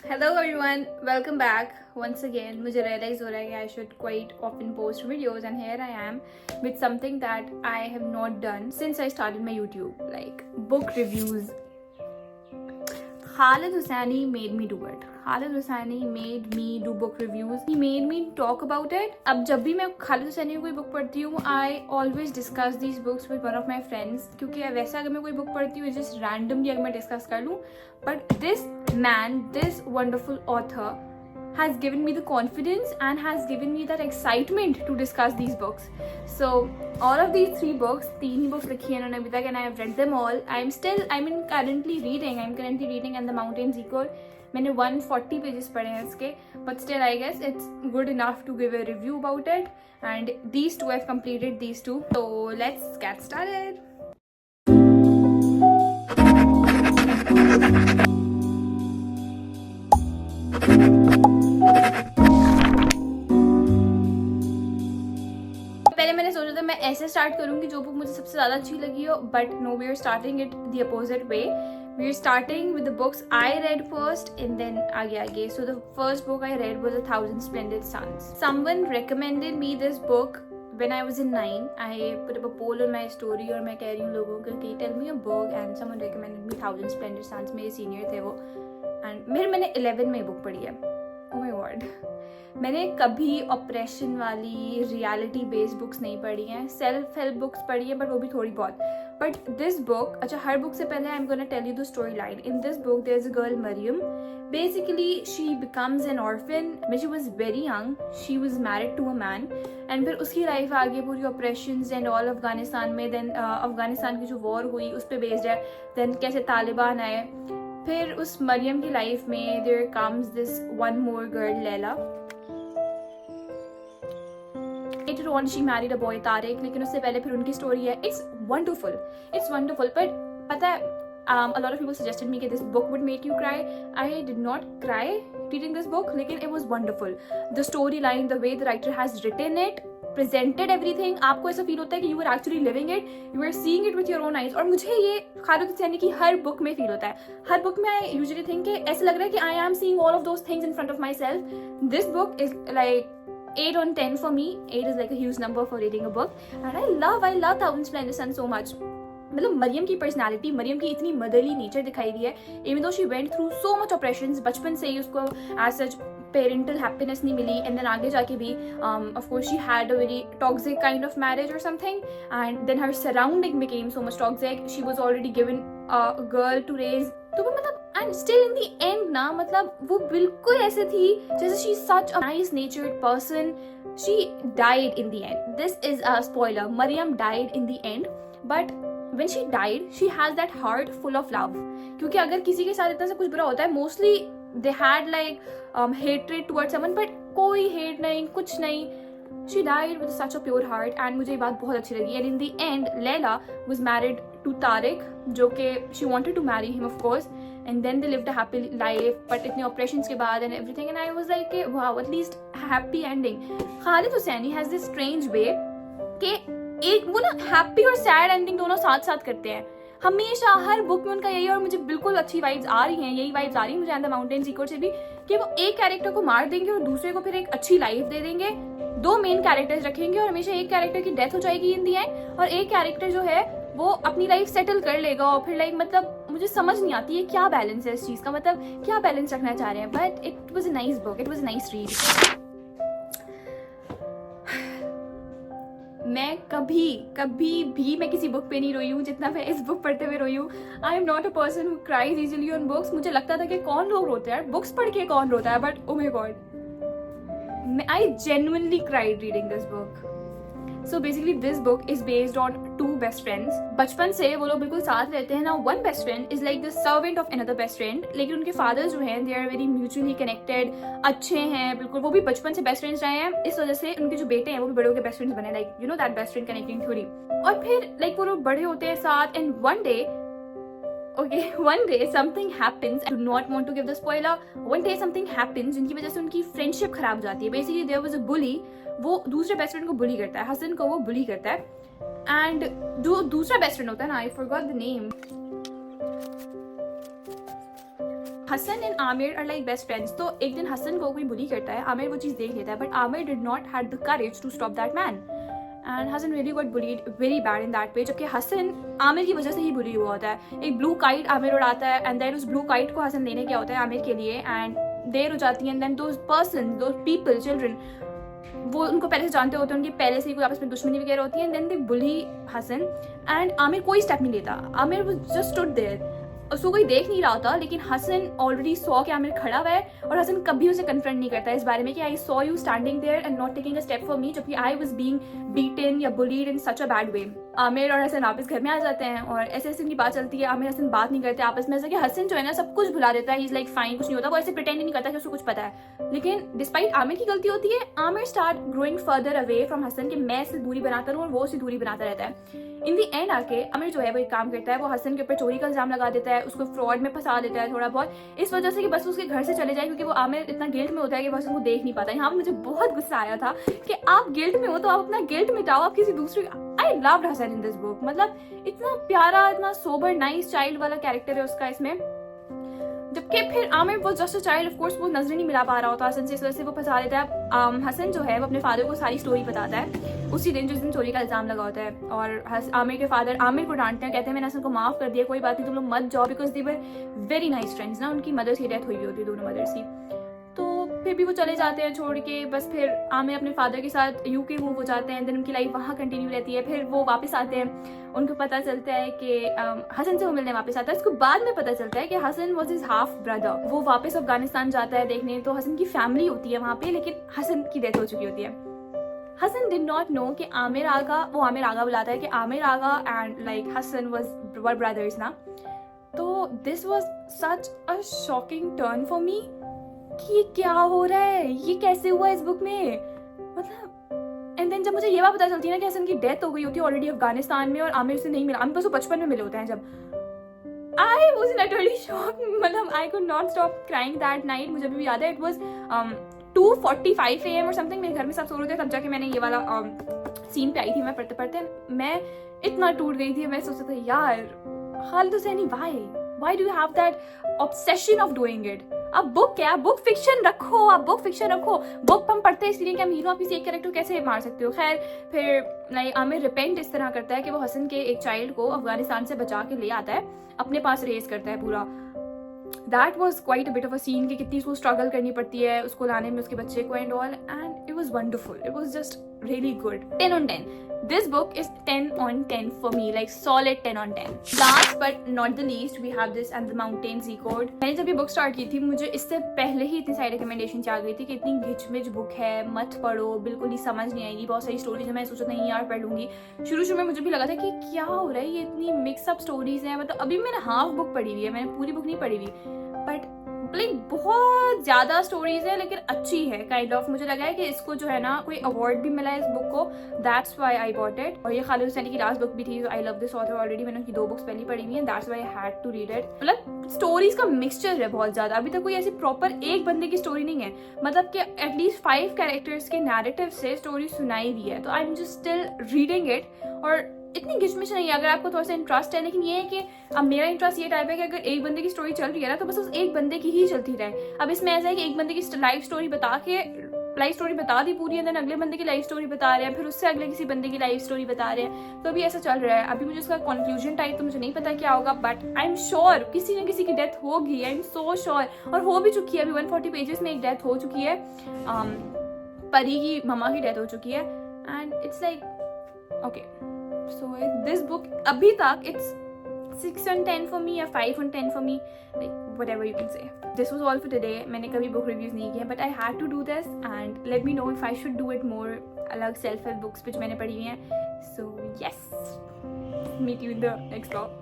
Hello everyone, welcome back once again. मुझे realize हो रहा है कि I should quite often post videos and here I am with something that I have not done since I started my YouTube, like book reviews. Khalid Hosseini made me do it. Khalid Hosseini made me do book reviews. He made me talk about it. अब जब भी मैं Khalid Hosseini की कोई book पढ़ती हूँ, I always discuss these books with one of my friends. क्योंकि वैसा अगर मैं कोई book पढ़ती हूँ, just randomly अगर मैं discuss कर लूँ, but this man, this wonderful author, has given me the confidence and has given me that excitement to discuss these books. So all of these three books, तीन ही books लिखी हैं इन्होंने अभी तक, and I have read them all. I'm currently reading And the Mountains Equal. मैंने 140 pages पढ़े हैं इसके, but still I guess it's good enough to give a review about it. And these two, I've completed these two. So let's get started. पहले मैंने सोचा था मैं ऐसे स्टार्ट करूंगी जो बुक मुझे सबसे ज़्यादा अच्छी लगी हो, but no, we are starting it the opposite way. We are starting with the books I read first and then आगे. So the first book I read was A Thousand Splendid Suns. Someone recommended me this book when I was in 9. I put up a poll on my story और मैं कह रही हूँ लोगों को कि tell me a book, and someone recommended me Thousand Splendid Suns. मेरे senior थे वो, and मैंने 11 में बुक पढ़ी है. Oh my god. मैंने कभी ऑपरेशन वाली रियलिटी बेस्ड बुक्स नहीं पढ़ी हैं. सेल्फ हेल्प बुक्स पढ़ी हैं, बट वो भी थोड़ी बहुत. बट दिस बुक, अच्छा, हर बुक से पहले I am gonna tell you the story line. In this book there is a girl Mariam. Basically she becomes an orphan when she was very young. She was married to a man, and फिर उसकी life आगे पूरी operations and all Afghanistan में. Then Afghanistan की जो war हुई उस पर बेस्ड है. देन कैसे तालिबान आए. फिर उस मरियम की लाइफ में there comes this one more girl Laila. Later on she married a boy Tariq, लेकिन उससे पहले फिर उनकी स्टोरी है. It's wonderful. But पता है, a lot of people suggested me that this book would make you cry. I did not cry reading this book, लेकिन it was wonderful. The storyline, the way the writer has written it, presented everything, आपको ऐसा feel होता है कि you are actually living it, you are seeing it with your own eyes. और मुझे ये खालिद हुसैनी की हर बुक में फील होता है. हर बुक में I usually think कि ऐसा लग रहा है कि I am seeing all of those things in front of myself. This book is like 8 on 10 for me. 8 is like a huge number for reading a book, and I love Thousand Splendid Suns so much. मतलब मरियम की personality, Maryam की इतनी motherly nature दिखाई दी है. Even though she went through so much operations, बचपन से ही उसको as such parental happiness नहीं मिली, एंड देन आगे जाके भी of course she had a very toxic kind of marriage और something, and then her surrounding became so much toxic. She was already given a girl to raise. तो वो मतलब, and still in the end ना, मतलब वो बिल्कुल ऐसे थी जैसे she is such a nice natured person. She died in the end. This is a spoiler. Mariam died in the end, but when she died she has that heart full of love. क्योंकि अगर किसी के साथ इतना सा कुछ बुरा होता है, mostly they had like hatred towards someone, but कोई hate नहीं, कुछ नहीं. She died with such a pure heart, and मुझे ये बात बहुत अच्छी लगी. And in the end Layla was married to Tariq, जो कि she wanted to marry him of course, and then they lived a happy life, but इतने operations के बाद and everything, and I was like wow, at least happy ending. Khalid Hosseini has this strange way कि एक वो ना happy और sad ending दोनों साथ साथ करते हैं हमेशा. हर बुक में उनका यही, और मुझे बिल्कुल अच्छी वाइब्स आ रही हैं. यही वाइब्स आ रही हैं मुझे एंड द माउंटेन्स इक्वल से भी, कि वो एक कैरेक्टर को मार देंगे और दूसरे को फिर एक अच्छी लाइफ दे देंगे. दो मेन कैरेक्टर्स रखेंगे और हमेशा एक कैरेक्टर की डेथ हो जाएगी इन दी एंड, और एक कैरेक्टर जो है वो अपनी लाइफ सेटल कर लेगा. और फिर लाइक मतलब मुझे समझ नहीं आती है क्या बैलेंस है इस चीज का, मतलब क्या बैलेंस रखना चाह रहे हैं. But it was a nice book, it was a nice read. मैं कभी भी मैं किसी बुक पे नहीं रोई हूँ जितना मैं इस बुक पढ़ते हुए रोई हूँ. I am not a person who cries easily on books. मुझे लगता था कि कौन लोग रोते हैं बुक्स पढ़ के, कौन रोता है, but oh my God, I genuinely cried reading this book. So basically this book is based on two best friends. बचपन से वो लोग बिल्कुल साथ रहते हैं ना. One best friend is like the servant of another best friend, लेकिन उनके फादर जो हैं they are very mutually connected, अच्छे हैं बिल्कुल. वो भी बचपन से बेस्ट फ्रेंड्स रहे हैं, इस वजह से उनके जो बेटे हैं वो भी बड़े होकर बेस्ट फ्रेंड्स बने, like you know that best friend connecting theory. और फिर लाइक वो लोग बड़े होते हैं साथ, and one day something happens. I do not want to give the spoiler. One day something happens जिनकी वजह से उनकी फ्रेंडशिप खराब हो जाती है. Basically there was a bully. वो दूसरे बेस्ट फ्रेंड को बुली करता है, हसन को वो बुली करता है. एंड जो दूसरा बेस्ट फ्रेंड होता है ना, I forgot the name, Hassan and Amir are like best friends. तो एक दिन हसन को कोई बुली करता है, आमिर वो चीज़ देख लेता है, but Amir did not had the courage to stop that man and Hassan really got bullied very bad in that way. जबकि हसन आमिर की वजह से ही बुली हुआ होता है. एक ब्लू काइट आमिर उड़ाता है एंड देन उस ब्लू काइट को हसन लेने गया होता है आमिर के लिए एंड देर हो जाती है and then those person, those people, children, वो उनको पहले से जानते होते हैं, उनकी पहले से ही कोई आपस में दुश्मनी वगैरह होती है and then they bully Hasan and Amir कोई स्टेप नहीं लेता. Amir was just stood there. उसको कोई देख नहीं रहा होता, लेकिन हसन ऑलरेडी सॉ कि आमिर खड़ा हुआ है और हसन कभी उसे कन्फ्रंट नहीं करता इस बारे में कि I saw you standing there and not taking a step for me, जबकि आई वाज बीइंग बीटन या bullied in such a bad way. Amir और हसन वापस घर में आ जाते हैं और ऐसे ऐसे उनकी बात चलती है. आमिर हसन बात नहीं करते आपस में, ऐसा कि हसन जो है ना सब कुछ भुला देता है. ही इज लाइक फाइन, कुछ नहीं होता. वो ऐसे प्रिटेंड नहीं करता कि उसको कुछ पता है. लेकिन डिस्पाइट आमिर की गलती होती है, Amir start growing further away from Hasan कि मैं इससे दूरी बनाता रहूं और वो उससे दूरी बनाता रहता है. इन दी एंड आके आमिर जो है वो एक काम करता है, वो हसन के ऊपर चोरी का इल्जाम लगा देता है, उसको फ्रॉड में फंसा देता है थोड़ा बहुत, इस वजह से कि बस उसके घर से चले जाए, क्योंकि वो आमिर इतना गिल्ट में होता है कि बस उनको देख नहीं पाता. यहाँ पे मुझे बहुत गुस्सा आया था कि आप गिल्ट में हो तो आप अपना गिल्ट मिटाओ, आप किसी दूसरे. I loved Hasan in this book. मतलब इतना प्यारा, इतना सोबर, नाइस चाइल्ड वाला कैरेक्टर है उसका इसमें. जबकि फिर आमिर वो just a child, of course वो नजर नहीं मिला पा रहा होता हसन से, इस वजह से वो फंसा देता है. हसन जो है वो अपने फादर को सारी स्टोरी बताता है उसी दिन जिस दिन चोरी का इल्जाम लगा होता है. और आमिर के फादर आमिर को डांटते हैं, कहते हैं मैंने हसन को माफ कर दिया, कोई बात नहीं, तुम लोग मत जाओ, because they were very nice friends ना. उनकी मदर्स की डेथ हुई होती है, दोनों मदर्स की. तो फिर भी वो चले जाते हैं छोड़ के. बस फिर आमिर अपने फादर के साथ यूके मूव हो जाते हैं, देन उनकी लाइफ वहाँ कंटिन्यू रहती है. फिर वो वापस आते हैं, उनको पता चलता है कि हसन से वो मिलने वापस आता है. उसको बाद में पता चलता है कि Hasan was his half brother. वो वापस अफगानिस्तान जाता है देखने, तो हसन की फैमिली होती है वहाँ पे, लेकिन हसन की डेथ हो चुकी होती है. हसन डिड नॉट नो कि आमिर आगा, वो आमिर आगा बुलाता है कि Amir Agha and like Hassan were brothers ना. तो this was such a shocking turn for me कि ये क्या हो रहा है, ये कैसे हुआ इस बुक में. मतलब एंड देन जब मुझे ये बात पता चलती है ना कि हसन की डेथ हो गई होती है ऑलरेडी अफगानिस्तान में और आमिर से नहीं मिला, आमिर बस वो बचपन में मिले होते हैं जब. I was literally shocked. मतलब I could not stop crying that night. मुझे अभी भी याद है, इट वॉज 2:45 AM और समथिंग. मेरे घर में सब सो रहे थे, तब जाके मैंने ये वाला सीन पे आई थी. मैं पढ़ते पढ़ते मैं इतना टूट गई थी. मैं सोचता था यार Khaled Hosseini, why do you have that obsession of doing it. अब बुक क्या, बुक फिक्शन रखो, आप बुक फिक्शन रखो. बुक हम पढ़ते हैं इसलिए कि हम हीरो, आप किसी एक कैरेक्टर कैसे मार सकते हो. खैर फिर लाइक आमिर रिपेंट इस तरह करता है कि वो हसन के एक चाइल्ड को अफगानिस्तान से बचा के ले आता है, अपने पास रेस करता है पूरा. That was quite a bit of a scene कि कितनी उसको स्ट्रगल करनी पड़ती है उसको लाने में उसके बच्चे को and all. And it was wonderful, it was just really good. 10 on 10. This book is 10 on 10 for me, like solid 10 on 10. Last but not the least, we have this And the Mountains Echoed. मैंने जब ये book start की थी, मुझे इससे पहले ही इतनी सारी रिकमेंडेशन आ गई थी कि इतनी घिचमिच बुक है, मत पढ़ो, बिल्कुल ही समझ नहीं आएगी. बहुत सारी स्टोरीज है, मैं सोचा नहीं यार पढ़ लूंगी. शुरू में मुझे भी लगा था कि क्या हो रहा है, ये इतनी मिक्सअप स्टोरीज हैं. मतलब अभी मैंने हाफ बुक पढ़ी हुई है, मैंने पूरी बुक नहीं पढ़ी हुई, बट लाइक बहुत ज्यादा स्टोरीज है लेकिन अच्छी है काइंड ऑफ. मुझे लगा है कि इसको जो है ना कोई अवार्ड भी मिला है इस बुक को, that's why I bought it. और ये खालिद हुसैनी की लास्ट बुक भी थी. I love this author already, मैंने उनकी 2 बुक्स पहले पढ़ी हुई हैं, that's why I had to read it. मतलब स्टोरीज का मिक्सचर है बहुत ज्यादा. अभी तक कोई ऐसी प्रॉपर एक बंदे की स्टोरी नहीं है, मतलब कि एटलीस्ट 5 कैरेक्टर्स के नैरेटिव से स्टोरी सुनाई हुई है. तो I am just still reading it और इतनी घिचमिच नहीं है अगर आपको थोड़ा सा इंटरेस्ट है. लेकिन ये है कि अब मेरा इंटरेस्ट ये टाइप है कि अगर एक बंदे की स्टोरी चल रही है ना तो बस उस एक बंदे की ही चलती रहे. अब इसमें ऐसा है कि एक बंदे की लाइफ स्टोरी बता दी पूरी, देन अगले बंदे की लाइफ स्टोरी बता रहे हैं, फिर उससे अगले किसी बंदे की लाइफ स्टोरी बता रहे हैं. तो अभी ऐसा चल रहा है. अभी मुझे उसका कंक्लूजन टाइप तो मुझे नहीं पता क्या होगा, बट आई एम श्योर किसी न किसी की डेथ होगी. I am so sure. और हो भी चुकी है. अभी 140 पेजेस में एक डेथ हो चुकी है. परी की मम्मा की डेथ हो चुकी है. And it's like okay, so this book abhi tak it's 6 on 10 for me or 5 on 10 for me, like whatever you can say. This was all for today. मैंने कभी book reviews नहीं किए, but I had to do this and let me know if I should do it more. अलग self help books which मैंने पढ़ी हुई हैं. So yes, meet you in the next vlog.